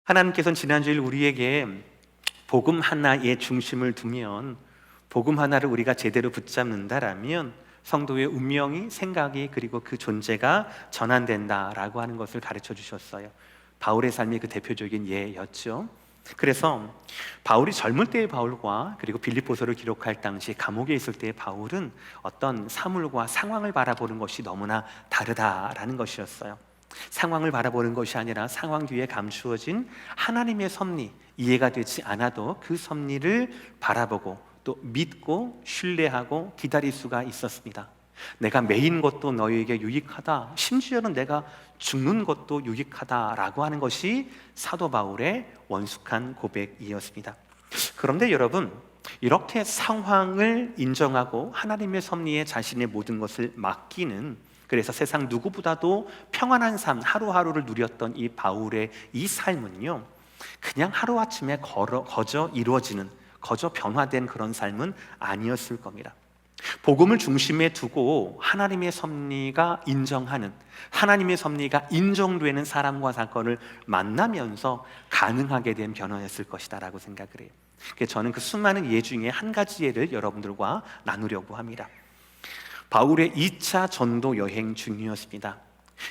하나님께서는 지난주일 우리에게 복음 하나에 중심을 두면, 복음 하나를 우리가 제대로 붙잡는다라면 성도의 운명이, 생각이, 그리고 그 존재가 전환된다라고 하는 것을 가르쳐 주셨어요. 바울의 삶이 그 대표적인 예였죠. 그래서 바울이 젊을 때의 바울과 그리고 빌립보서를 기록할 당시 감옥에 있을 때의 바울은 어떤 사물과 상황을 바라보는 것이 너무나 다르다라는 것이었어요. 상황을 바라보는 것이 아니라 상황 뒤에 감추어진 하나님의 섭리, 이해가 되지 않아도 그 섭리를 바라보고 또 믿고 신뢰하고 기다릴 수가 있었습니다. 내가 매인 것도 너희에게 유익하다, 심지어는 내가 죽는 것도 유익하다라고 하는 것이 사도 바울의 원숙한 고백이었습니다. 그런데 여러분, 이렇게 상황을 인정하고 하나님의 섭리에 자신의 모든 것을 맡기는, 그래서 세상 누구보다도 평안한 삶, 하루하루를 누렸던 이 바울의 이 삶은요, 그냥 하루아침에 거저 이루어지는, 거저 변화된 그런 삶은 아니었을 겁니다. 복음을 중심에 두고 하나님의 섭리가 인정하는, 하나님의 섭리가 인정되는 사람과 사건을 만나면서 가능하게 된 변화였을 것이다 라고 생각을 해요. 그래서 저는 그 수많은 예 중에 한 가지 예를 여러분들과 나누려고 합니다. 바울의 2차 전도 여행 중이었습니다.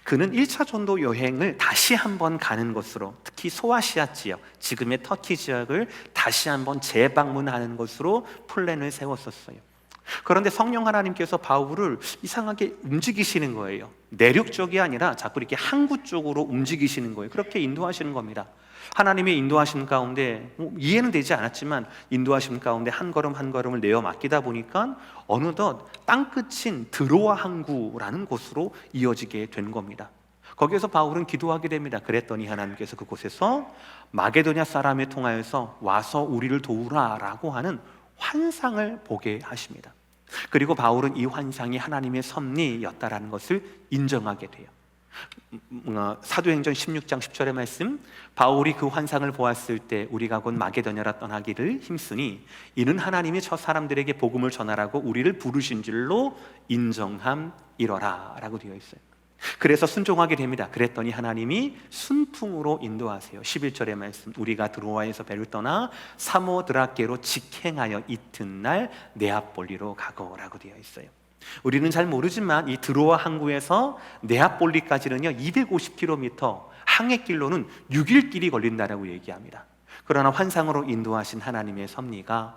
그는 1차 전도 여행을 다시 한번 가는 것으로, 특히 소아시아 지역, 지금의 터키 지역을 다시 한번 재방문하는 것으로 플랜을 세웠었어요. 그런데 성령 하나님께서 바울을 이상하게 움직이시는 거예요. 내륙 쪽이 아니라 자꾸 이렇게 항구 쪽으로 움직이시는 거예요. 그렇게 인도하시는 겁니다. 하나님의 인도하심 가운데 이해는 되지 않았지만 인도하심 가운데 한 걸음 한 걸음을 내어 맡기다 보니까 어느덧 땅끝인 드로아 항구라는 곳으로 이어지게 된 겁니다. 거기에서 바울은 기도하게 됩니다. 그랬더니 하나님께서 그곳에서 마게도냐 사람에 통하여서 와서 우리를 도우라라고 하는 환상을 보게 하십니다. 그리고 바울은 이 환상이 하나님의 섭리였다라는 것을 인정하게 돼요. 사도행전 16장 10절의 말씀, 바울이 그 환상을 보았을 때 우리가 곧 마게도냐라 떠나기를 힘쓰니 이는 하나님이 저 사람들에게 복음을 전하라고 우리를 부르신 줄로 인정함이러라 라고 되어 있어요. 그래서 순종하게 됩니다. 그랬더니 하나님이 순풍으로 인도하세요. 11절의 말씀, 우리가 드로아에서 배를 떠나 사모드라케로 직행하여 이튿날 네아폴리로 가고라고 되어 있어요. 우리는 잘 모르지만 이 드로아 항구에서 네아폴리까지는요 250km, 항해길로는 6일 길이 걸린다라고 얘기합니다. 그러나 환상으로 인도하신 하나님의 섭리가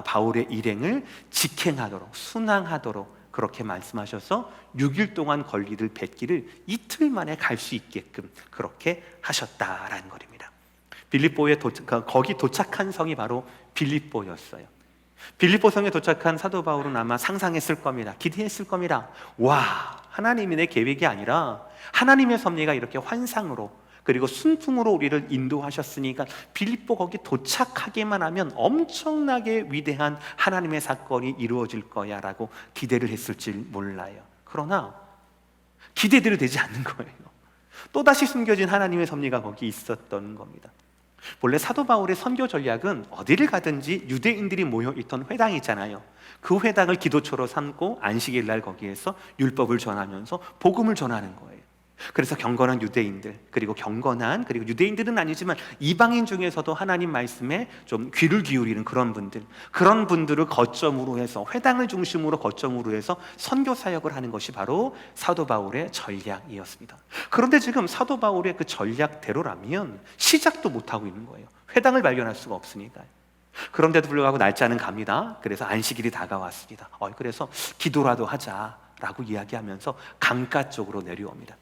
바울의 일행을 직행하도록, 순항하도록 그렇게 말씀하셔서 6일 동안 걸리를 뱃길을 이틀 만에 갈 수 있게끔 그렇게 하셨다라는 것입니다. 거기 도착한 성이 바로 빌립보였어요. 빌립보 성에 도착한 사도 바울은 아마 상상했을 겁니다. 기대했을 겁니다. 와, 하나님이 내 계획이 아니라 하나님의 섭리가 이렇게 환상으로 그리고 순풍으로 우리를 인도하셨으니까 빌립보 거기 도착하기만 하면 엄청나게 위대한 하나님의 사건이 이루어질 거야 라고 기대를 했을지 몰라요. 그러나 기대대로 되지 않는 거예요. 또다시 숨겨진 하나님의 섭리가 거기 있었던 겁니다. 본래 사도 바울의 선교 전략은 어디를 가든지 유대인들이 모여있던 회당이 있잖아요. 그 회당을 기도처로 삼고 안식일 날 거기에서 율법을 전하면서 복음을 전하는 거예요. 그래서 경건한 유대인들, 그리고 유대인들은 아니지만 이방인 중에서도 하나님 말씀에 좀 귀를 기울이는 그런 분들을 거점으로 해서, 회당을 중심으로 거점으로 해서 선교 사역을 하는 것이 바로 사도 바울의 전략이었습니다. 그런데 지금 사도 바울의 그 전략대로라면 시작도 못하고 있는 거예요. 회당을 발견할 수가 없으니까요. 그런데도 불구하고 날짜는 갑니다. 그래서 안식일이 다가왔습니다. 그래서 기도라도 하자라고 이야기하면서 강가 쪽으로 내려옵니다.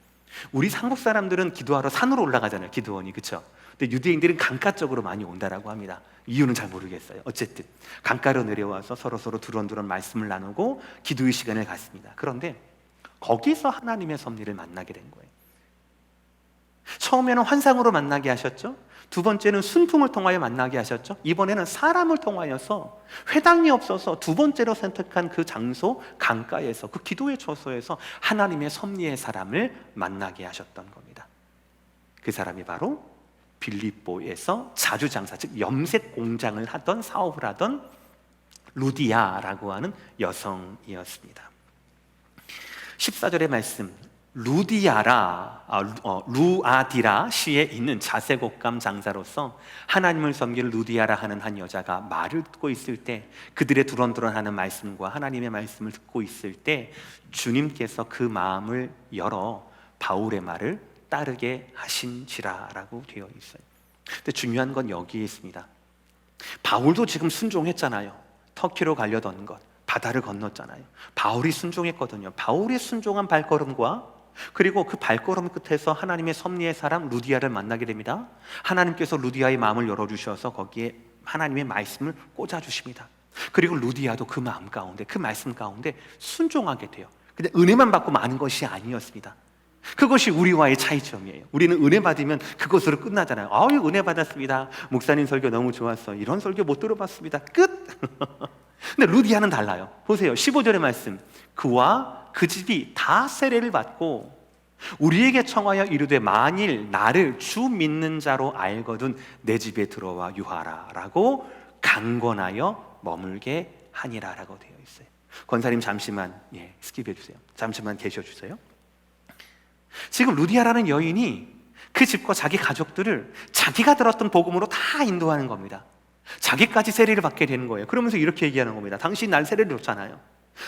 우리 한국 사람들은 기도하러 산으로 올라가잖아요. 기도원이, 그렇죠? 근데 유대인들은 강가 쪽으로 많이 온다라고 합니다. 이유는 잘 모르겠어요. 어쨌든 강가로 내려와서 서로 두런두런 말씀을 나누고 기도의 시간을 갖습니다. 그런데 거기서 하나님의 섭리를 만나게 된 거예요. 처음에는 환상으로 만나게 하셨죠. 두 번째는 순풍을 통하여 만나게 하셨죠. 이번에는 사람을 통하여서, 회당이 없어서 두 번째로 선택한 그 장소 강가에서, 그 기도의 처소에서 하나님의 섭리의 사람을 만나게 하셨던 겁니다. 그 사람이 바로 빌립보에서 자주장사, 즉 염색 공장을 하던, 사업을 하던 루디아라고 하는 여성이었습니다. 14절의 말씀, 루아디라 시에 있는 자색옥감 장사로서 하나님을 섬기는 루디아라 하는 한 여자가 말을 듣고 있을 때, 그들의 두런두런하는 말씀과 하나님의 말씀을 듣고 있을 때 주님께서 그 마음을 열어 바울의 말을 따르게 하신지라라고 되어 있어요. 근데 중요한 건 여기에 있습니다. 바울도 지금 순종했잖아요. 터키로 가려던 것, 바다를 건넜잖아요. 바울이 순종했거든요. 바울의 순종한 발걸음과 그리고 그 발걸음 끝에서 하나님의 섭리의 사람 루디아를 만나게 됩니다. 하나님께서 루디아의 마음을 열어주셔서 거기에 하나님의 말씀을 꽂아주십니다. 그리고 루디아도 그 마음 가운데, 그 말씀 가운데 순종하게 돼요. 근데 은혜만 받고 마는 것이 아니었습니다. 그것이 우리와의 차이점이에요. 우리는 은혜 받으면 그것으로 끝나잖아요. 아유, 은혜 받았습니다. 목사님 설교 너무 좋았어. 이런 설교 못 들어봤습니다. 끝! 근데 루디아는 달라요. 보세요. 15절의 말씀. 그와 그 집이 다 세례를 받고 우리에게 청하여 이르되 만일 나를 주 믿는 자로 알거든 내 집에 들어와 유하라 라고 강권하여 머물게 하니라 라고 되어 있어요. 권사님 잠시만 스킵해 주세요. 잠시만 계셔 주세요. 지금 루디아라는 여인이 그 집과 자기 가족들을 자기가 들었던 복음으로 다 인도하는 겁니다. 자기까지 세례를 받게 되는 거예요. 그러면서 이렇게 얘기하는 겁니다. 당신 날 세례를 줬잖아요.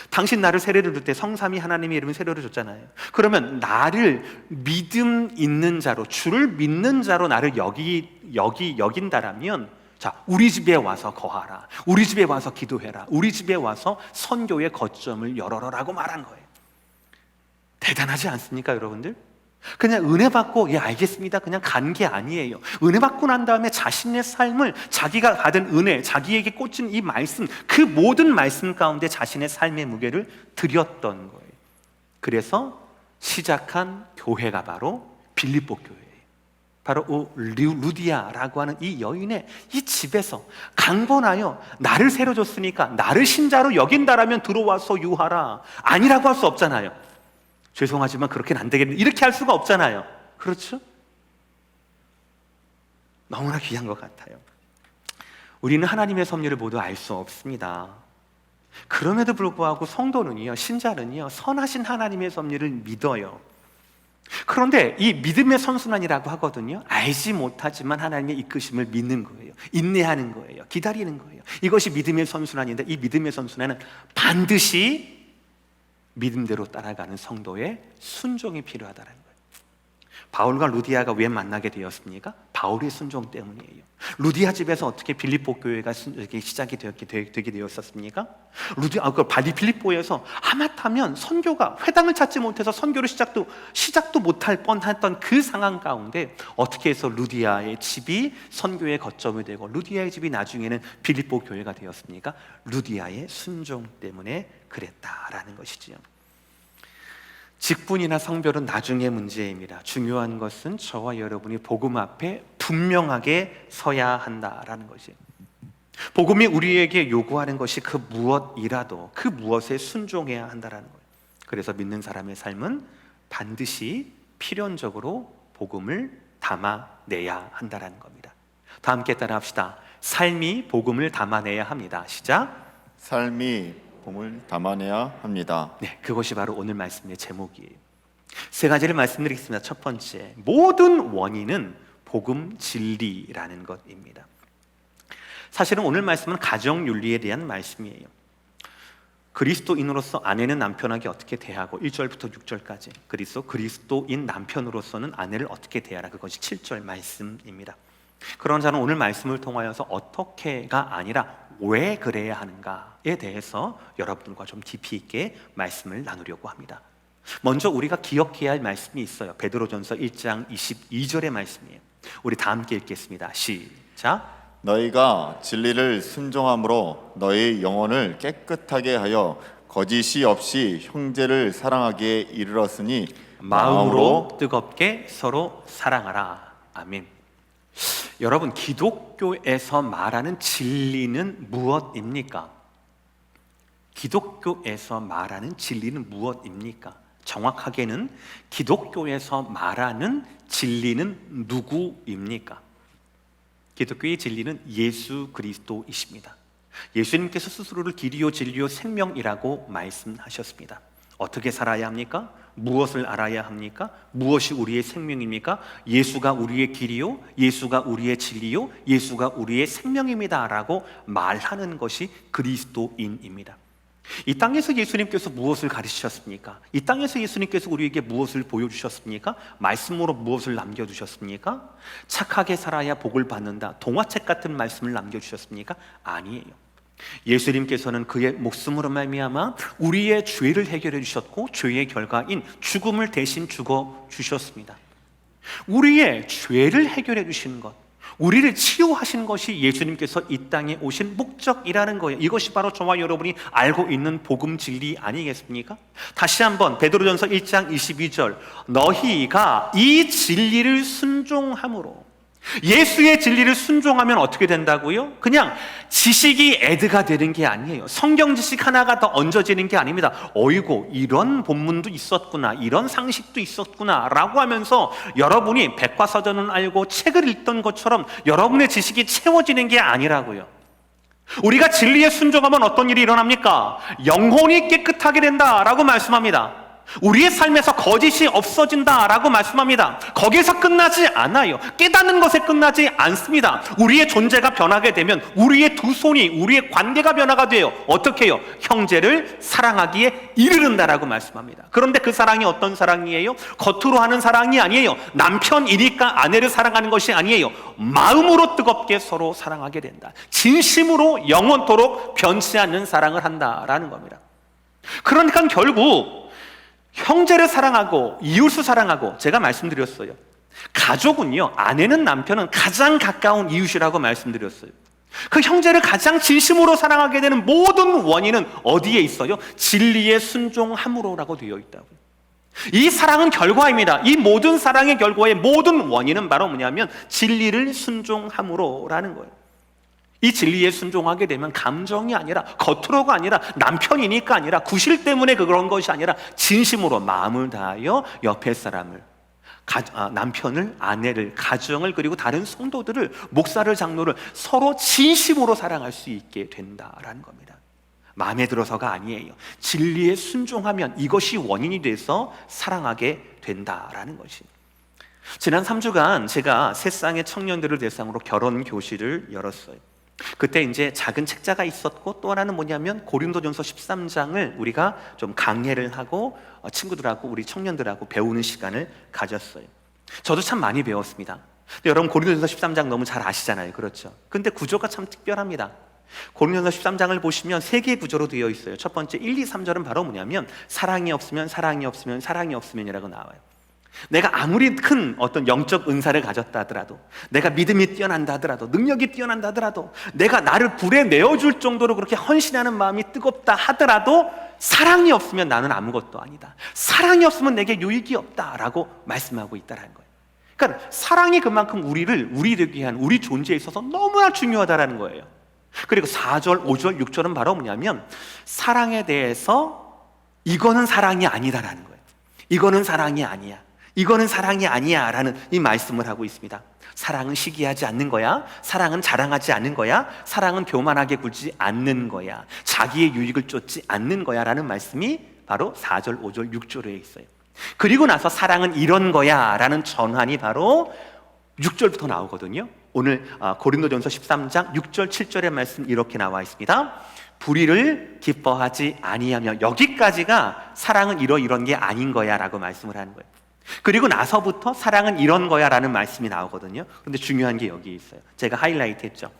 당신 나를 세례를 줄 때 성삼위 하나님의 이름으로 세례를 줬잖아요. 그러면 나를 믿음 있는 자로, 주를 믿는 자로 나를 여긴다라면, 자, 우리 집에 와서 거하라, 우리 집에 와서 기도해라, 우리 집에 와서 선교의 거점을 열어라라고 말한 거예요. 대단하지 않습니까, 여러분들? 그냥 은혜 받고 알겠습니다 그냥 간 게 아니에요. 은혜 받고 난 다음에 자신의 삶을, 자기가 받은 은혜, 자기에게 꽂힌 이 말씀, 그 모든 말씀 가운데 자신의 삶의 무게를 드렸던 거예요. 그래서 시작한 교회가 바로 빌립보 교회예요. 바로 루디아라고 하는 이 여인의 이 집에서 강권하여 나를 세례 줬으니까 나를 신자로 여긴다라면 들어와서 유하라, 아니라고 할 수 없잖아요. 죄송하지만 그렇게는 안 되겠는데, 이렇게 할 수가 없잖아요. 그렇죠? 너무나 귀한 것 같아요. 우리는 하나님의 섭리를 모두 알 수 없습니다. 그럼에도 불구하고 성도는요, 신자는요, 선하신 하나님의 섭리를 믿어요. 그런데 이 믿음의 선순환이라고 하거든요. 알지 못하지만 하나님의 이끄심을 믿는 거예요. 인내하는 거예요. 기다리는 거예요. 이것이 믿음의 선순환인데, 이 믿음의 선순환은 반드시 믿음대로 따라가는 성도의 순종이 필요하다는 거예요. 바울과 루디아가 왜 만나게 되었습니까? 바울의 순종 때문이에요. 루디아 집에서 어떻게 빌립보 교회가 시작이 되게 되었었습니까? 빌립보에서 하마터면 선교가 회당을 찾지 못해서 선교를 시작도 못할 뻔했던 그 상황 가운데 어떻게 해서 루디아의 집이 선교의 거점이 되고 루디아의 집이 나중에는 빌립보 교회가 되었습니까? 루디아의 순종 때문에 그랬다라는 것이지요. 직분이나 성별은 나중의 문제입니다. 중요한 것은 저와 여러분이 복음 앞에 분명하게 서야 한다라는 것이에요. 복음이 우리에게 요구하는 것이 그 무엇이라도 그 무엇에 순종해야 한다라는 거예요. 그래서 믿는 사람의 삶은 반드시 필연적으로 복음을 담아내야 한다라는 겁니다. 다 함께 따라합시다. 삶이 복음을 담아내야 합니다. 시작. 삶이 복음을 담아내야 합니다. 네, 그것이 바로 오늘 말씀의 제목이에요. 세 가지를 말씀드리겠습니다. 첫 번째, 모든 원인은 복음 진리라는 것입니다. 사실은 오늘 말씀은 가정윤리에 대한 말씀이에요. 그리스도인으로서 아내는 남편에게 어떻게 대하고 1절부터 6절까지, 그리스도인 남편으로서는 아내를 어떻게 대하라, 그것이 7절 말씀입니다. 그런 자는 오늘 말씀을 통하여서 어떻게가 아니라 왜 그래야 하는가에 대해서 여러분과 좀 깊이 있게 말씀을 나누려고 합니다. 먼저 우리가 기억해야 할 말씀이 있어요. 베드로전서 1장 22절의 말씀이에요. 우리 다 함께 읽겠습니다. 시작. 너희가 진리를 순종함으로 너희 영혼을 깨끗하게 하여 거짓이 없이 형제를 사랑하기에 이르렀으니 마음으로 뜨겁게 서로 사랑하라. 아멘. 여러분, 기독교에서 말하는 진리는 무엇입니까? 기독교에서 말하는 진리는 무엇입니까? 정확하게는 기독교에서 말하는 진리는 누구입니까? 기독교의 진리는 예수 그리스도이십니다. 예수님께서 스스로를 길이요 진리요 생명이라고 말씀하셨습니다. 어떻게 살아야 합니까? 무엇을 알아야 합니까? 무엇이 우리의 생명입니까? 예수가 우리의 길이요, 예수가 우리의 진리요, 예수가 우리의 생명입니다 라고 말하는 것이 그리스도인입니다. 이 땅에서 예수님께서 무엇을 가르치셨습니까? 이 땅에서 예수님께서 우리에게 무엇을 보여주셨습니까? 말씀으로 무엇을 남겨두셨습니까? 착하게 살아야 복을 받는다, 동화책 같은 말씀을 남겨주셨습니까? 아니에요. 예수님께서는 그의 목숨으로 말미암아 우리의 죄를 해결해 주셨고, 죄의 결과인 죽음을 대신 죽어 주셨습니다. 우리의 죄를 해결해 주신 것, 우리를 치유하신 것이 예수님께서 이 땅에 오신 목적이라는 거예요. 이것이 바로 저와 여러분이 알고 있는 복음 진리 아니겠습니까? 다시 한번 베드로전서 1장 22절, 너희가 이 진리를 순종함으로, 예수의 진리를 순종하면 어떻게 된다고요? 그냥 지식이 애드가 되는 게 아니에요. 성경 지식 하나가 더 얹어지는 게 아닙니다. 어이고, 이런 본문도 있었구나, 이런 상식도 있었구나 라고 하면서 여러분이 백과사전을 알고 책을 읽던 것처럼 여러분의 지식이 채워지는 게 아니라고요. 우리가 진리에 순종하면 어떤 일이 일어납니까? 영혼이 깨끗하게 된다라고 말씀합니다. 우리의 삶에서 거짓이 없어진다라고 말씀합니다. 거기서 끝나지 않아요. 깨닫는 것에 끝나지 않습니다. 우리의 존재가 변하게 되면 우리의 두 손이, 우리의 관계가 변화가 돼요. 어떻게 해요? 형제를 사랑하기에 이르른다라고 말씀합니다. 그런데 그 사랑이 어떤 사랑이에요? 겉으로 하는 사랑이 아니에요. 남편이니까 아내를 사랑하는 것이 아니에요. 마음으로 뜨겁게 서로 사랑하게 된다. 진심으로 영원토록 변치 않는 사랑을 한다라는 겁니다. 그러니까 결국 형제를 사랑하고 이웃을 사랑하고, 제가 말씀드렸어요. 가족은요, 아내는 남편은 가장 가까운 이웃이라고 말씀드렸어요. 그 형제를 가장 진심으로 사랑하게 되는 모든 원인은 어디에 있어요? 진리에 순종함으로라고 되어 있다고요. 이 사랑은 결과입니다. 이 모든 사랑의 결과의 모든 원인은 바로 뭐냐면 진리를 순종함으로라는 거예요. 이 진리에 순종하게 되면 감정이 아니라, 겉으로가 아니라, 남편이니까 아니라, 구실 때문에 그런 것이 아니라 진심으로 마음을 다하여 옆에 사람을, 남편을, 아내를, 가정을, 그리고 다른 성도들을, 목사를, 장로를 서로 진심으로 사랑할 수 있게 된다라는 겁니다. 마음에 들어서가 아니에요. 진리에 순종하면 이것이 원인이 돼서 사랑하게 된다라는 것이. 지난 3주간 제가 세상의 청년들을 대상으로 결혼 교실을 열었어요. 그때 이제 작은 책자가 있었고, 또 하나는 뭐냐면 고린도전서 13장을 우리가 좀 강해를 하고 친구들하고 우리 청년들하고 배우는 시간을 가졌어요. 저도 참 많이 배웠습니다. 근데 여러분 고린도전서 13장 너무 잘 아시잖아요. 그렇죠? 근데 구조가 참 특별합니다. 고린도전서 13장을 보시면 세 개의 구조로 되어 있어요. 첫 번째 1, 2, 3절은 바로 뭐냐면 사랑이 없으면 사랑이 없으면 사랑이 없으면이라고 나와요. 내가 아무리 큰 어떤 영적 은사를 가졌다 하더라도, 내가 믿음이 뛰어난다 하더라도, 능력이 뛰어난다 하더라도, 내가 나를 불에 내어줄 정도로 그렇게 헌신하는 마음이 뜨겁다 하더라도 사랑이 없으면 나는 아무것도 아니다. 사랑이 없으면 내게 유익이 없다라고 말씀하고 있다는 거예요. 그러니까 사랑이 그만큼 우리를 위한 우리 존재에 있어서 너무나 중요하다는 거예요. 그리고 4절, 5절, 6절은 바로 뭐냐면 사랑에 대해서 이거는 사랑이 아니다라는 거예요. 이거는 사랑이 아니야, 이거는 사랑이 아니야 라는 이 말씀을 하고 있습니다. 사랑은 시기하지 않는 거야. 사랑은 자랑하지 않는 거야. 사랑은 교만하게 굴지 않는 거야. 자기의 유익을 쫓지 않는 거야 라는 말씀이 바로 4절, 5절, 6절에 있어요. 그리고 나서 사랑은 이런 거야 라는 전환이 바로 6절부터 나오거든요. 오늘 고린도전서 13장 6절, 7절의 말씀 이렇게 나와 있습니다. 불의를 기뻐하지 아니하며, 여기까지가 사랑은 이런 게 아닌 거야 라고 말씀을 하는 거예요. 그리고 나서부터 사랑은 이런 거야 라는 말씀이 나오거든요. 그런데 중요한 게 여기 있어요. 제가 하이라이트 했죠.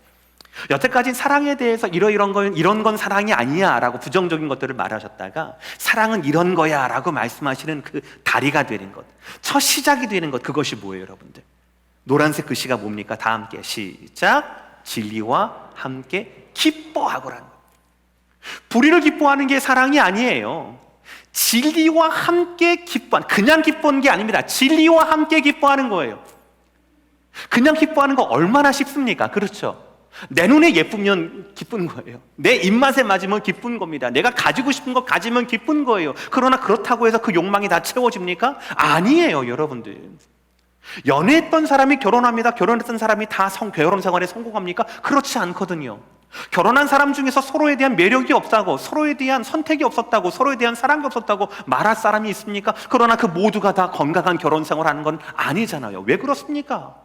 여태까지 사랑에 대해서 이런 건 사랑이 아니야 라고 부정적인 것들을 말하셨다가 사랑은 이런 거야 라고 말씀하시는 그 다리가 되는 것, 첫 시작이 되는 것, 그것이 뭐예요 여러분들? 노란색 글씨가 뭡니까? 다 함께 시작. 진리와 함께 기뻐하고라는 것. 불의를 기뻐하는 게 사랑이 아니에요. 진리와 함께 기뻐하는, 그냥 기뻐하는 게 아닙니다. 진리와 함께 기뻐하는 거예요. 그냥 기뻐하는 거 얼마나 쉽습니까? 그렇죠? 내 눈에 예쁘면 기쁜 거예요. 내 입맛에 맞으면 기쁜 겁니다. 내가 가지고 싶은 거 가지면 기쁜 거예요. 그러나 그렇다고 해서 그 욕망이 다 채워집니까? 아니에요 여러분들. 연애했던 사람이 결혼합니다. 결혼했던 사람이 다 결혼 생활에 성공합니까? 그렇지 않거든요. 결혼한 사람 중에서 서로에 대한 매력이 없다고, 서로에 대한 선택이 없었다고, 서로에 대한 사랑이 없었다고 말할 사람이 있습니까? 그러나 그 모두가 다 건강한 결혼 생활하는 건 아니잖아요. 왜 그렇습니까?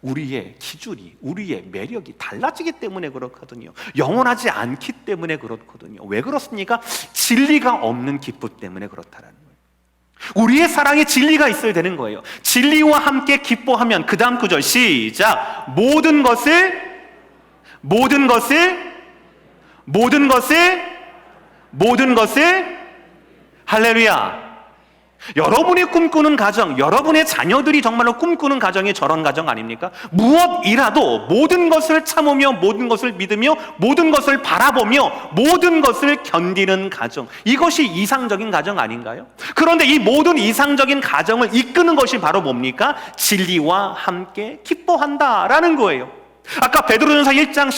우리의 기준이, 우리의 매력이 달라지기 때문에 그렇거든요. 영원하지 않기 때문에 그렇거든요. 왜 그렇습니까? 진리가 없는 기쁨 때문에 그렇다라는 거예요. 우리의 사랑에 진리가 있어야 되는 거예요. 진리와 함께 기뻐하면, 그 다음 구절 시작. 모든 것을 할렐루야. 여러분이 꿈꾸는 가정, 여러분의 자녀들이 정말로 꿈꾸는 가정이 저런 가정 아닙니까? 무엇이라도 모든 것을 참으며, 모든 것을 믿으며, 모든 것을 바라보며, 모든 것을 견디는 가정, 이것이 이상적인 가정 아닌가요? 그런데 이 모든 이상적인 가정을 이끄는 것이 바로 뭡니까? 진리와 함께 기뻐한다라는 거예요. 아까 베드로전서 1장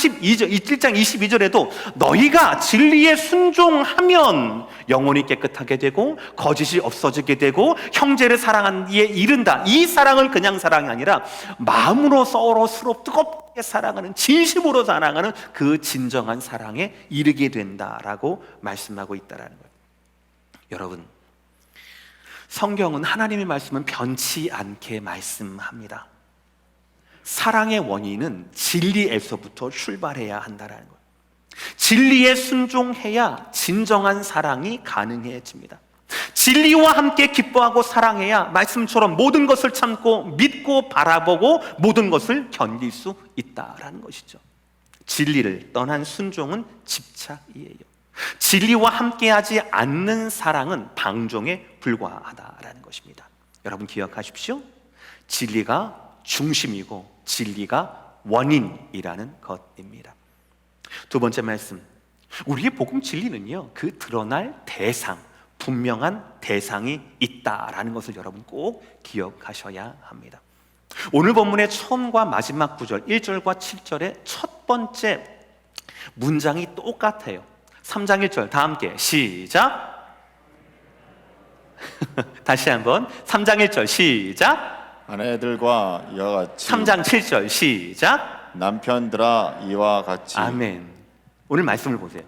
22절에도 너희가 진리에 순종하면 영혼이 깨끗하게 되고 거짓이 없어지게 되고 형제를 사랑하는 이에 이른다. 이 사랑은 그냥 사랑이 아니라 마음으로 서로 뜨겁게 사랑하는, 진심으로 사랑하는 그 진정한 사랑에 이르게 된다라고 말씀하고 있다라는 거예요. 여러분, 성경은, 하나님의 말씀은 변치 않게 말씀합니다. 사랑의 원인은 진리에서부터 출발해야 한다는 거예요. 진리에 순종해야 진정한 사랑이 가능해집니다. 진리와 함께 기뻐하고 사랑해야 말씀처럼 모든 것을 참고 믿고 바라보고 모든 것을 견딜 수 있다라는 것이죠. 진리를 떠난 순종은 집착이에요. 진리와 함께하지 않는 사랑은 방종에 불과하다라는 것입니다. 여러분 기억하십시오. 진리가 중심이고 진리가 원인이라는 것입니다. 두 번째 말씀, 우리의 복음 진리는요, 그 드러날 대상, 분명한 대상이 있다라는 것을 여러분 꼭 기억하셔야 합니다. 오늘 본문의 처음과 마지막 구절 1절과 7절의 첫 번째 문장이 똑같아요. 3장 1절 다 함께 시작. 다시 한번 3장 1절 시작. 아내들과 이와 같이 3장 7절 시작. 남편들아 이와 같이. 아멘. 오늘 말씀을 보세요.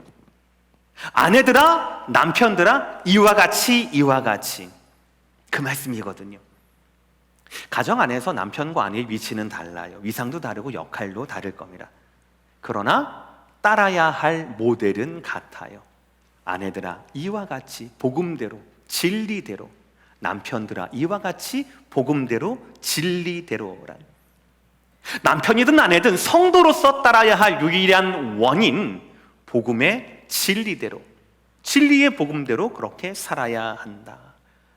아내들아, 남편들아, 이와 같이 그 말씀이거든요. 가정 안에서 남편과 아내의 위치는 달라요. 위상도 다르고 역할도 다를 겁니다. 그러나 따라야 할 모델은 같아요. 아내들아, 이와 같이 복음대로, 진리대로, 남편들아, 이와 같이 복음대로, 진리대로란. 남편이든 아내든 성도로서 따라야 할 유일한 원인, 복음의 진리대로, 진리의 복음대로 그렇게 살아야 한다.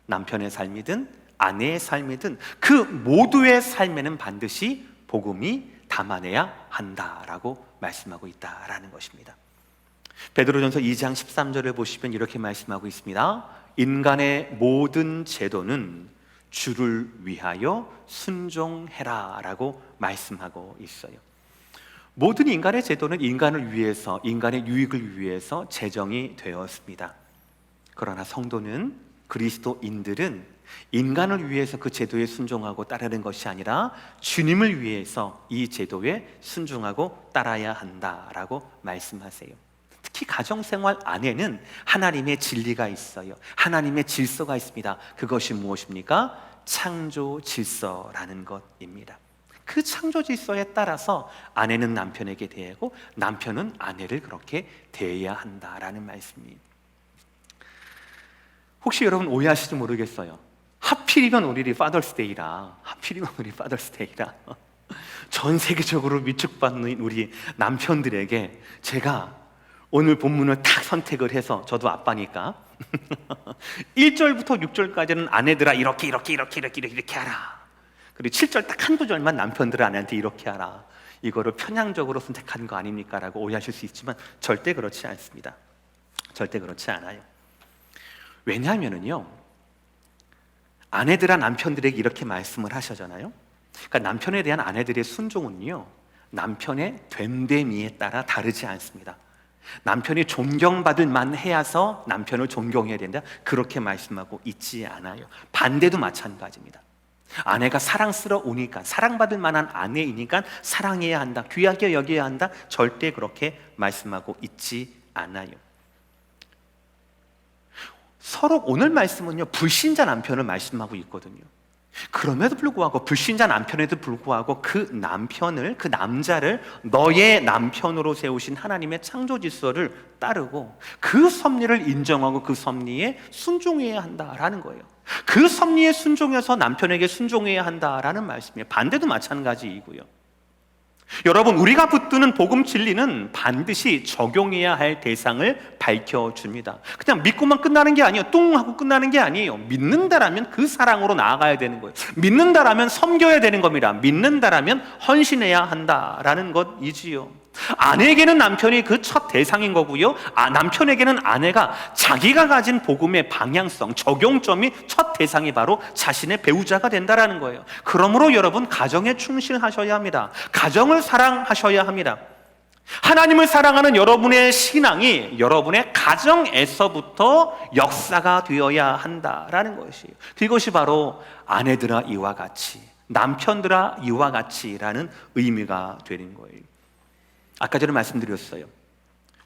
남편의 삶이든 아내의 삶이든 그 모두의 삶에는 반드시 복음이 담아내야 한다라고 말씀하고 있다라는 것입니다. 베드로전서 2장 13절을 보시면 이렇게 말씀하고 있습니다. 인간의 모든 제도는 주를 위하여 순종해라 라고 말씀하고 있어요. 모든 인간의 제도는 인간을 위해서, 인간의 유익을 위해서 제정이 되었습니다. 그러나 성도는, 그리스도인들은 인간을 위해서 그 제도에 순종하고 따르는 것이 아니라 주님을 위해서 이 제도에 순종하고 따라야 한다라고 말씀하세요. 특히 가정생활 안에는 하나님의 진리가 있어요. 하나님의 질서가 있습니다. 그것이 무엇입니까? 창조 질서라는 것입니다. 그 창조 질서에 따라서 아내는 남편에게 대하고 남편은 아내를 그렇게 대해야 한다라는 말씀입니다. 혹시 여러분 오해하실지 모르겠어요. 하필이면 우리 파더스데이라, 전 세계적으로 위축받는 우리 남편들에게 제가 오늘 본문을 딱 선택을 해서, 저도 아빠니까 1절부터 6절까지는 아내들아 이렇게 하라, 그리고 7절 딱 한 구절만 남편들아 아내한테 이렇게 하라, 이거를 편향적으로 선택한 거 아닙니까? 라고 오해하실 수 있지만 절대 그렇지 않습니다. 절대 그렇지 않아요. 왜냐하면은요, 아내들아 남편들에게 이렇게 말씀을 하시잖아요. 그러니까 남편에 대한 아내들의 순종은요, 남편의 됨됨이에 따라 다르지 않습니다. 남편이 존경받을 만해야서 남편을 존경해야 된다, 그렇게 말씀하고 있지 않아요. 반대도 마찬가지입니다. 아내가 사랑스러우니까, 사랑받을 만한 아내이니까 사랑해야 한다, 귀하게 여겨야 한다, 절대 그렇게 말씀하고 있지 않아요. 서로 오늘 말씀은요, 불신자 남편을 말씀하고 있거든요. 그럼에도 불구하고, 불신자 남편에도 불구하고 그 남편을, 그 남자를 너의 남편으로 세우신 하나님의 창조 질서를 따르고 그 섭리를 인정하고 그 섭리에 순종해야 한다라는 거예요. 그 섭리에 순종해서 남편에게 순종해야 한다라는 말씀이에요. 반대도 마찬가지이고요. 여러분, 우리가 붙드는 복음 진리는 반드시 적용해야 할 대상을 밝혀줍니다. 그냥 믿고만 끝나는 게 아니에요. 뚱 하고 끝나는 게 아니에요. 믿는다라면 그 사랑으로 나아가야 되는 거예요. 믿는다라면 섬겨야 되는 겁니다. 믿는다라면 헌신해야 한다라는 것이지요. 아내에게는 남편이 그 첫 대상인 거고요, 남편에게는 아내가 자기가 가진 복음의 방향성, 적용점이 첫 대상이 바로 자신의 배우자가 된다라는 거예요. 그러므로 여러분, 가정에 충실하셔야 합니다. 가정을 사랑하셔야 합니다. 하나님을 사랑하는 여러분의 신앙이 여러분의 가정에서부터 역사가 되어야 한다라는 것이에요. 그것이 바로 아내들아 이와 같이, 남편들아 이와 같이라는 의미가 되는 거예요. 아까 전에 말씀드렸어요.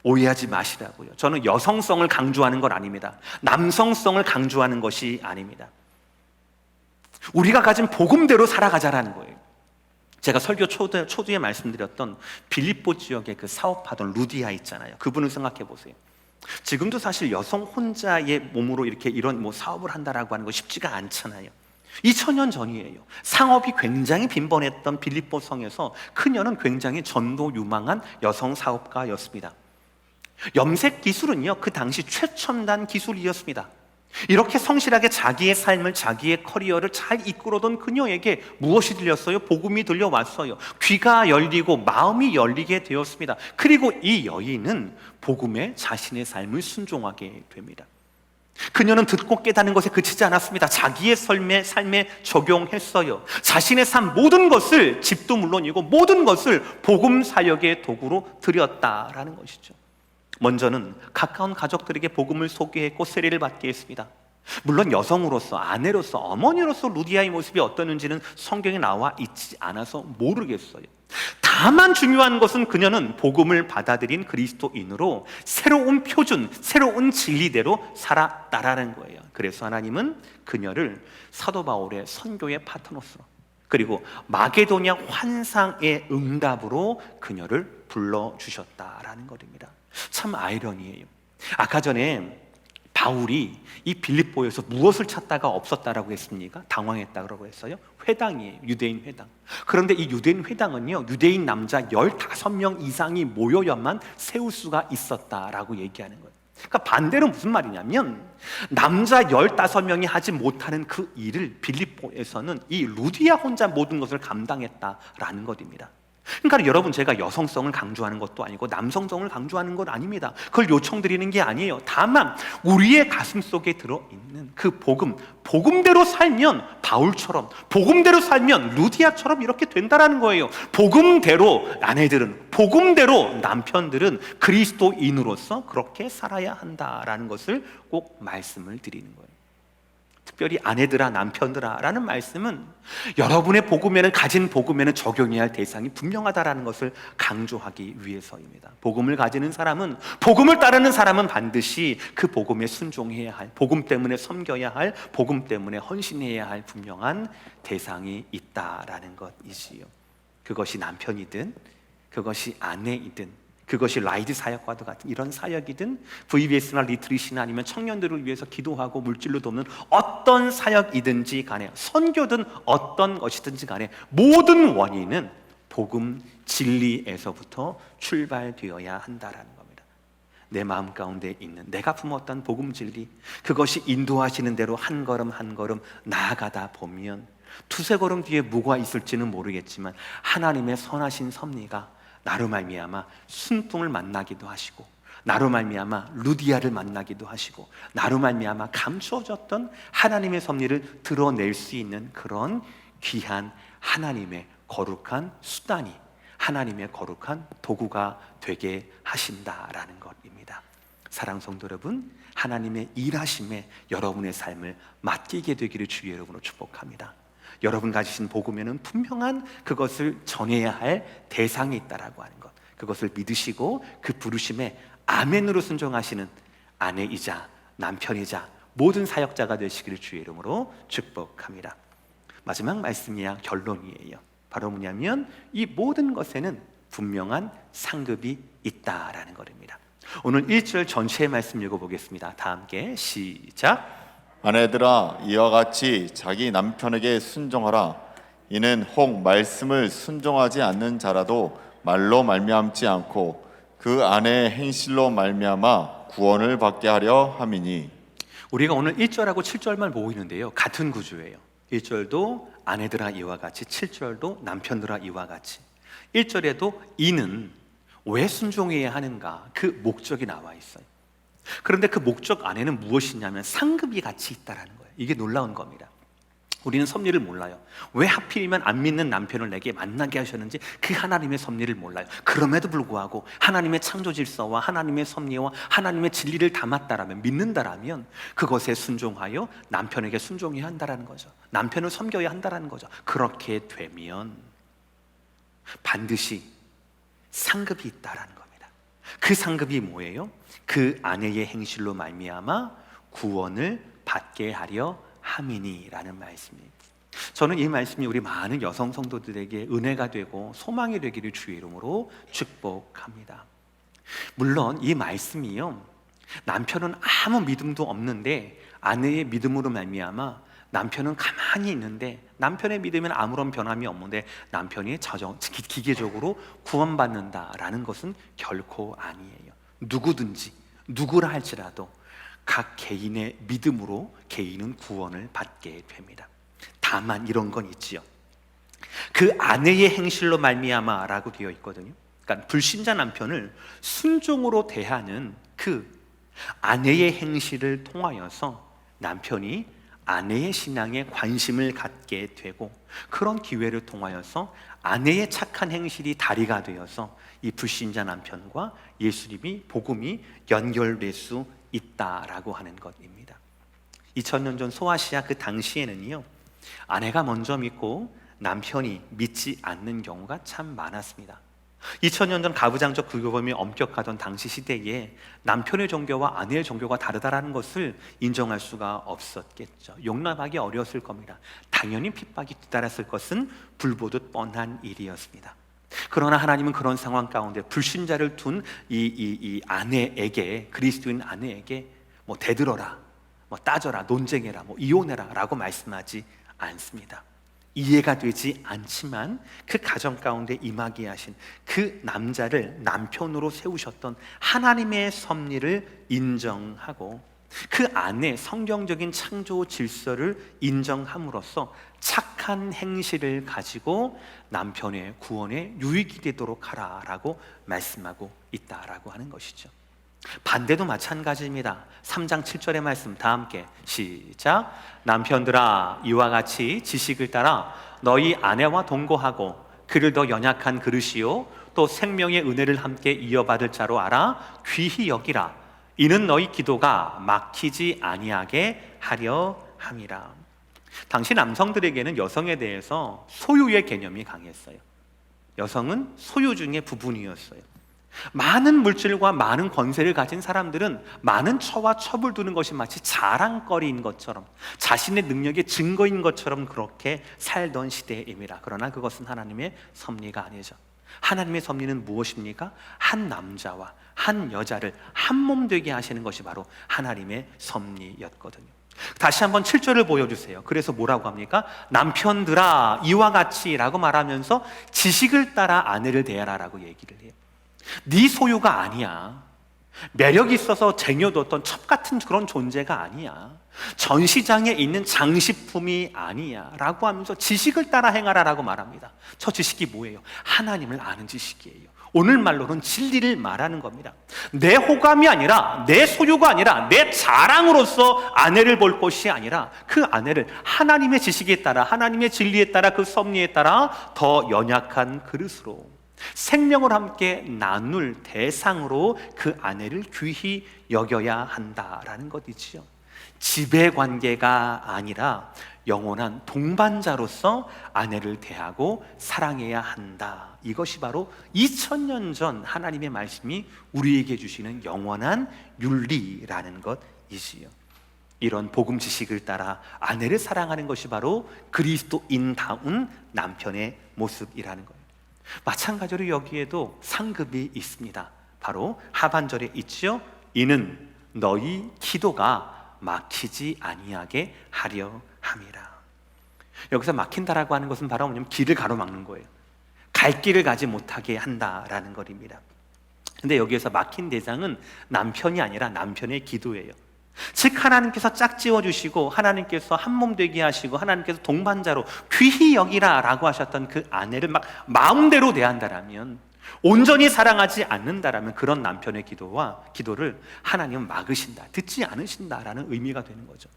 오해하지 마시라고요. 저는 여성성을 강조하는 건 아닙니다. 남성성을 강조하는 것이 아닙니다. 우리가 가진 복음대로 살아가자라는 거예요. 제가 설교 초두에 말씀드렸던 빌립보 지역의 그 사업하던 루디아 있잖아요. 그분을 생각해 보세요. 지금도 사실 여성 혼자의 몸으로 이렇게 이런 사업을 한다라고 하는 거 쉽지가 않잖아요. 2000년 전이에요. 상업이 굉장히 빈번했던 빌립보 성에서 그녀는 굉장히 전도 유망한 여성 사업가였습니다. 염색 기술은요, 그 당시 최첨단 기술이었습니다. 이렇게 성실하게 자기의 삶을, 자기의 커리어를 잘 이끌어던 그녀에게 무엇이 들렸어요? 복음이 들려왔어요. 귀가 열리고 마음이 열리게 되었습니다. 그리고 이 여인은 복음에 자신의 삶을 순종하게 됩니다. 그녀는 듣고 깨닫는 것에 그치지 않았습니다. 자기의 삶에 적용했어요. 자신의 삶 모든 것을, 집도 물론이고 모든 것을 복음 사역의 도구로 드렸다라는 것이죠. 먼저는 가까운 가족들에게 복음을 소개했고 세례를 받게 했습니다. 물론 여성으로서, 아내로서, 어머니로서 루디아의 모습이 어떠는지는 성경에 나와 있지 않아서 모르겠어요. 다만 중요한 것은 그녀는 복음을 받아들인 그리스도인으로 새로운 표준, 새로운 진리대로 살았다라는 거예요. 그래서 하나님은 그녀를 사도 바울의 선교의 파트너로, 그리고 마게도냐 환상의 응답으로 그녀를 불러주셨다라는 것입니다. 참 아이러니해요. 아까 전에 바울이 이 빌립보에서 무엇을 찾다가 없었다라고 했습니까? 당황했다고 했어요. 회당이에요. 유대인 회당. 그런데 이 유대인 회당은요, 유대인 남자 15명 이상이 모여야만 세울 수가 있었다라고 얘기하는 거예요. 그러니까 반대로 무슨 말이냐면, 남자 15명이 하지 못하는 그 일을 빌립보에서는 이 루디아 혼자 모든 것을 감당했다라는 것입니다. 그러니까 여러분, 제가 여성성을 강조하는 것도 아니고 남성성을 강조하는 것 아닙니다. 그걸 요청드리는 게 아니에요. 다만 우리의 가슴 속에 들어있는 그 복음대로 살면 바울처럼, 복음대로 살면 루디아처럼 이렇게 된다라는 거예요. 복음대로 아내들은, 복음대로 남편들은 그리스도인으로서 그렇게 살아야 한다라는 것을 꼭 말씀을 드리는 거예요. 특별히 아내들아, 남편들아 라는 말씀은 여러분의 복음에는, 가진 복음에는 적용해야 할 대상이 분명하다라는 것을 강조하기 위해서입니다. 복음을 가지는 사람은, 복음을 따르는 사람은 반드시 그 복음에 순종해야 할, 복음 때문에 섬겨야 할, 복음 때문에 헌신해야 할 분명한 대상이 있다라는 것이지요. 그것이 남편이든, 그것이 아내이든, 그것이 라이드 사역과도 같은 이런 사역이든, VBS나 리트릿이나 아니면 청년들을 위해서 기도하고 물질로 돕는 어떤 사역이든지 간에, 선교든 어떤 것이든지 간에 모든 원인은 복음 진리에서부터 출발되어야 한다라는 겁니다. 내 마음 가운데 있는 내가 품었던 복음 진리, 그것이 인도하시는 대로 한 걸음 한 걸음 나아가다 보면 두세 걸음 뒤에 뭐가 있을지는 모르겠지만 하나님의 선하신 섭리가 나로 말미암아 순풍을 만나기도 하시고, 나로 말미암아 루디아를 만나기도 하시고, 나로 말미암아 감추어졌던 하나님의 섭리를 드러낼 수 있는 그런 귀한 하나님의 거룩한 수단이, 하나님의 거룩한 도구가 되게 하신다라는 것입니다. 사랑 성도 여러분, 하나님의 일하심에 여러분의 삶을 맡기게 되기를 주의 이름으로 축복합니다. 여러분 가지신 복음에는 분명한 그것을 전해야 할 대상이 있다라고 하는 것, 그것을 믿으시고 그 부르심에 아멘으로 순종하시는 아내이자 남편이자 모든 사역자가 되시기를 주의 이름으로 축복합니다. 마지막 말씀이야 결론이에요. 바로 뭐냐면 이 모든 것에는 분명한 상급이 있다라는 것입니다. 오늘 1절 전체의 말씀 읽어보겠습니다. 다 함께 시작. 아내들아 이와 같이 자기 남편에게 순종하라. 이는 혹 말씀을 순종하지 않는 자라도 말로 말미암지 않고 그 아내의 행실로 말미암아 구원을 받게 하려 함이니. 우리가 오늘 1절하고 7절만 보고 있는데요, 같은 구조예요. 1절도 아내들아 이와 같이, 7절도 남편들아 이와 같이. 1절에도 이는 왜 순종해야 하는가, 그 목적이 나와 있어요. 그런데 그 목적 안에는 무엇이냐면 상급이 같이 있다는 거예요. 이게 놀라운 겁니다. 우리는 섭리를 몰라요. 왜 하필이면 안 믿는 남편을 내게 만나게 하셨는지 그 하나님의 섭리를 몰라요. 그럼에도 불구하고 하나님의 창조 질서와 하나님의 섭리와 하나님의 진리를 담았다라면, 믿는다라면 그것에 순종하여 남편에게 순종해야 한다는 거죠. 남편을 섬겨야 한다는 거죠. 그렇게 되면 반드시 상급이 있다라는 겁니다. 그 상급이 뭐예요? 그 아내의 행실로 말미암아 구원을 받게 하려 함이니라는 말씀입니다. 저는 이 말씀이 우리 많은 여성 성도들에게 은혜가 되고 소망이 되기를 주의 이름으로 축복합니다. 물론 이 말씀이요, 남편은 아무 믿음도 없는데 아내의 믿음으로 말미암아 남편은 가만히 있는데, 남편의 믿음에는 아무런 변함이 없는데 남편이 기계적으로 구원받는다라는 것은 결코 아니에요. 누구든지 누구라 할지라도 각 개인의 믿음으로 개인은 구원을 받게 됩니다. 다만 이런 건 있지요. 그 아내의 행실로 말미암아라고 되어 있거든요. 그러니까 불신자 남편을 순종으로 대하는 그 아내의 행실을 통하여서 남편이 아내의 신앙에 관심을 갖게 되고, 그런 기회를 통하여서 아내의 착한 행실이 다리가 되어서 이 불신자 남편과 예수님이 복음이 연결될 수 있다라고 하는 것입니다. 2000년 전 소아시아 그 당시에는요, 아내가 먼저 믿고 남편이 믿지 않는 경우가 참 많았습니다. 2000년 전 가부장적 불교범이 엄격하던 당시 시대에 남편의 종교와 아내의 종교가 다르다라는 것을 인정할 수가 없었겠죠. 용납하기 어려웠을 겁니다. 당연히 핍박이 뒤따랐을 것은 불보듯 뻔한 일이었습니다. 그러나 하나님은 그런 상황 가운데 불신자를 둔 이 아내에게, 그리스도인 아내에게 뭐 대들어라, 뭐 따져라, 논쟁해라, 뭐 이혼해라 라고 말씀하지 않습니다. 이해가 되지 않지만 그 가정 가운데 임하게 하신 그 남자를 남편으로 세우셨던 하나님의 섭리를 인정하고 그 안에 성경적인 창조 질서를 인정함으로써 착한 행실을 가지고 남편의 구원에 유익이 되도록 하라라고 말씀하고 있다라고 하는 것이죠. 반대도 마찬가지입니다. 3장 7절의 말씀 다 함께 시작. 남편들아 이와 같이 지식을 따라 너희 아내와 동거하고 그를 더 연약한 그릇이요 또 생명의 은혜를 함께 이어받을 자로 알아 귀히 여기라. 이는 너희 기도가 막히지 아니하게 하려 함이라. 당시 남성들에게는 여성에 대해서 소유의 개념이 강했어요. 여성은 소유 중의 부분이었어요. 많은 물질과 많은 권세를 가진 사람들은 많은 처와 첩을 두는 것이 마치 자랑거리인 것처럼, 자신의 능력의 증거인 것처럼 그렇게 살던 시대입니다. 그러나 그것은 하나님의 섭리가 아니죠. 하나님의 섭리는 무엇입니까? 한 남자와 한 여자를 한 몸 되게 하시는 것이 바로 하나님의 섭리였거든요. 다시 한번 7절을 보여주세요. 그래서 뭐라고 합니까? 남편들아 이와 같이 라고 말하면서 지식을 따라 아내를 대하라라고 얘기를 해요. 네 소유가 아니야. 매력 있어서 쟁여뒀던 첩 같은 그런 존재가 아니야. 전시장에 있는 장식품이 아니야 라고 하면서 지식을 따라 행하라라고 말합니다. 저 지식이 뭐예요? 하나님을 아는 지식이에요. 오늘 말로는 진리를 말하는 겁니다. 내 호감이 아니라, 내 소유가 아니라, 내 자랑으로서 아내를 볼 것이 아니라 그 아내를 하나님의 지식에 따라, 하나님의 진리에 따라, 그 섭리에 따라 더 연약한 그릇으로, 생명을 함께 나눌 대상으로 그 아내를 귀히 여겨야 한다라는 것이지요. 지배 관계가 아니라 영원한 동반자로서 아내를 대하고 사랑해야 한다. 이것이 바로 2000년 전 하나님의 말씀이 우리에게 주시는 영원한 윤리라는 것이지요. 이런 복음 지식을 따라 아내를 사랑하는 것이 바로 그리스도인다운 남편의 모습이라는 거예요. 마찬가지로 여기에도 상급이 있습니다. 바로 하반절에 있지요. 이는 너희 기도가 막히지 아니하게 하려 함이라. 여기서 막힌다라고 하는 것은 바로 뭐냐면 길을 가로막는 거예요. 갈 길을 가지 못하게 한다라는 것입니다. 근데 여기에서 막힌 대상은 남편이 아니라 남편의 기도예요. 즉 하나님께서 짝지어 주시고 하나님께서 한몸 되게 하시고 하나님께서 동반자로 귀히 여기라 라고 하셨던 그 아내를 막 마음대로 대한다라면, 온전히 사랑하지 않는다라면 그런 남편의 기도를 하나님은 막으신다, 듣지 않으신다라는 의미가 되는 거죠.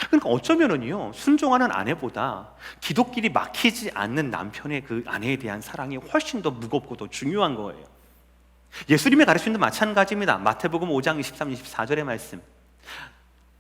그러니까 어쩌면은요, 순종하는 아내보다 기도길이 막히지 않는 남편의 그 아내에 대한 사랑이 훨씬 더 무겁고 더 중요한 거예요. 예수님의 가르침도 마찬가지입니다. 마태복음 5장 23, 24절의 말씀,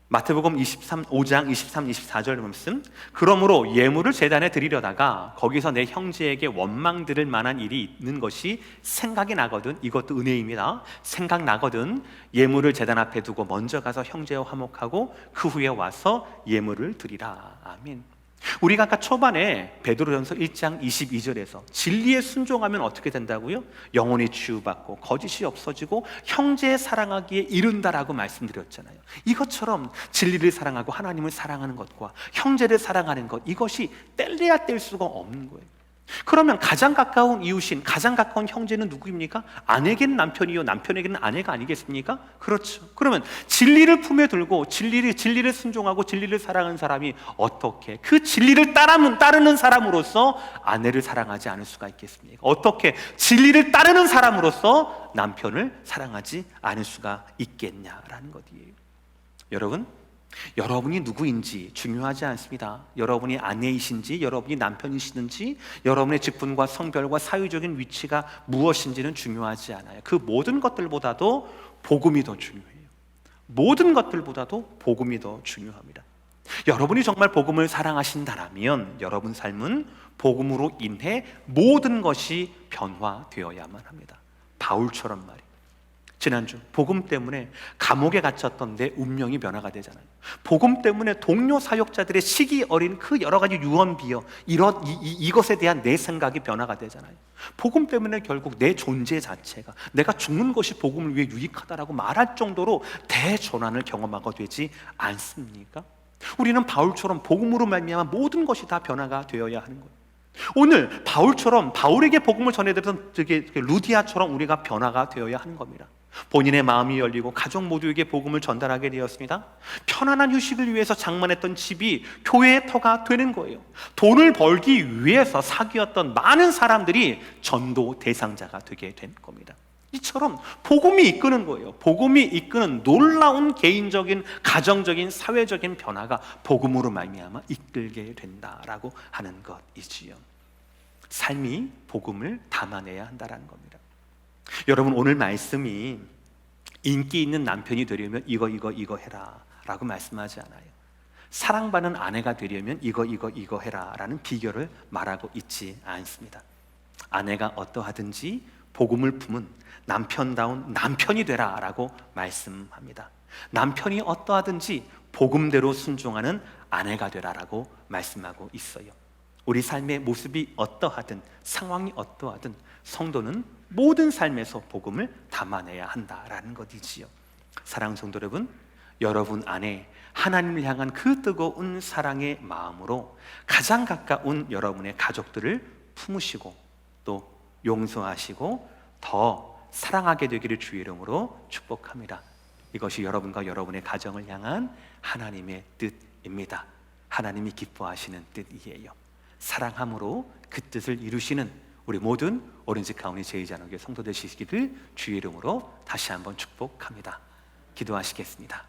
마태복음 5장 23, 24절 말씀, 그러므로 예물을 제단에 드리려다가 거기서 내 형제에게 원망 들을 만한 일이 있는 것이 생각이 나거든, 이것도 은혜입니다. 생각나거든 예물을 제단 앞에 두고 먼저 가서 형제와 화목하고 그 후에 와서 예물을 드리라. 아멘. 우리가 아까 초반에 베드로전서 1장 22절에서 진리에 순종하면 어떻게 된다고요? 영혼이 치유받고 거짓이 없어지고 형제의 사랑하기에 이른다라고 말씀드렸잖아요. 이것처럼 진리를 사랑하고 하나님을 사랑하는 것과 형제를 사랑하는 것, 이것이 뗄래야 뗄 수가 없는 거예요. 그러면 가장 가까운 이웃인, 가장 가까운 형제는 누구입니까? 아내에게는 남편이요, 남편에게는 아내가 아니겠습니까? 그렇죠. 그러면 진리를 품에 들고 진리를 순종하고 진리를 사랑하는 사람이 어떻게 그 진리를 따르는 사람으로서 아내를 사랑하지 않을 수가 있겠습니까? 어떻게 진리를 따르는 사람으로서 남편을 사랑하지 않을 수가 있겠냐라는 것이에요. 여러분이 누구인지 중요하지 않습니다. 여러분이 아내이신지, 여러분이 남편이시든지, 여러분의 직분과 성별과 사회적인 위치가 무엇인지는 중요하지 않아요. 그 모든 것들보다도 복음이 더 중요해요. 모든 것들보다도 복음이 더 중요합니다. 여러분이 정말 복음을 사랑하신다라면 여러분 삶은 복음으로 인해 모든 것이 변화되어야만 합니다. 바울처럼 말이에요. 지난주 복음 때문에 감옥에 갇혔던 내 운명이 변화가 되잖아요. 복음 때문에 동료 사역자들의 시기 어린 그 여러 가지 유언비어, 이것에 대한 내 생각이 변화가 되잖아요. 복음 때문에 결국 내 존재 자체가 내가 죽는 것이 복음을 위해 유익하다라고 말할 정도로 대전환을 경험하게 되지 않습니까? 우리는 바울처럼 복음으로 말미암아 모든 것이 다 변화가 되어야 하는 거예요. 오늘 바울에게 복음을 전해드렸던 루디아처럼 우리가 변화가 되어야 하는 겁니다. 본인의 마음이 열리고 가족 모두에게 복음을 전달하게 되었습니다. 편안한 휴식을 위해서 장만했던 집이 교회의 터가 되는 거예요. 돈을 벌기 위해서 사귀었던 많은 사람들이 전도 대상자가 되게 된 겁니다. 이처럼 복음이 이끄는 거예요. 복음이 이끄는 놀라운 개인적인, 가정적인, 사회적인 변화가 복음으로 말미암아 이끌게 된다라고 하는 것이지요. 삶이 복음을 담아내야 한다는 겁니다. 여러분, 오늘 말씀이 인기 있는 남편이 되려면 이거 해라 라고 말씀하지 않아요. 사랑받는 아내가 되려면 이거 해라 라는 비결을 말하고 있지 않습니다. 아내가 어떠하든지 복음을 품은 남편다운 남편이 되라 라고 말씀합니다. 남편이 어떠하든지 복음대로 순종하는 아내가 되라 라고 말씀하고 있어요. 우리 삶의 모습이 어떠하든 상황이 어떠하든 성도는 모든 삶에서 복음을 담아내야 한다라는 것이지요. 사랑하는 성도 여러분 안에 하나님을 향한 그 뜨거운 사랑의 마음으로 가장 가까운 여러분의 가족들을 품으시고 또 용서하시고 더 사랑하게 되기를 주의 이름으로 축복합니다. 이것이 여러분과 여러분의 가정을 향한 하나님의 뜻입니다. 하나님이 기뻐하시는 뜻이에요. 사랑함으로 그 뜻을 이루시는 우리 모든 오렌지 카운티 제2장로교회 성도 되시기를 주의 이름으로 다시 한번 축복합니다. 기도하시겠습니다.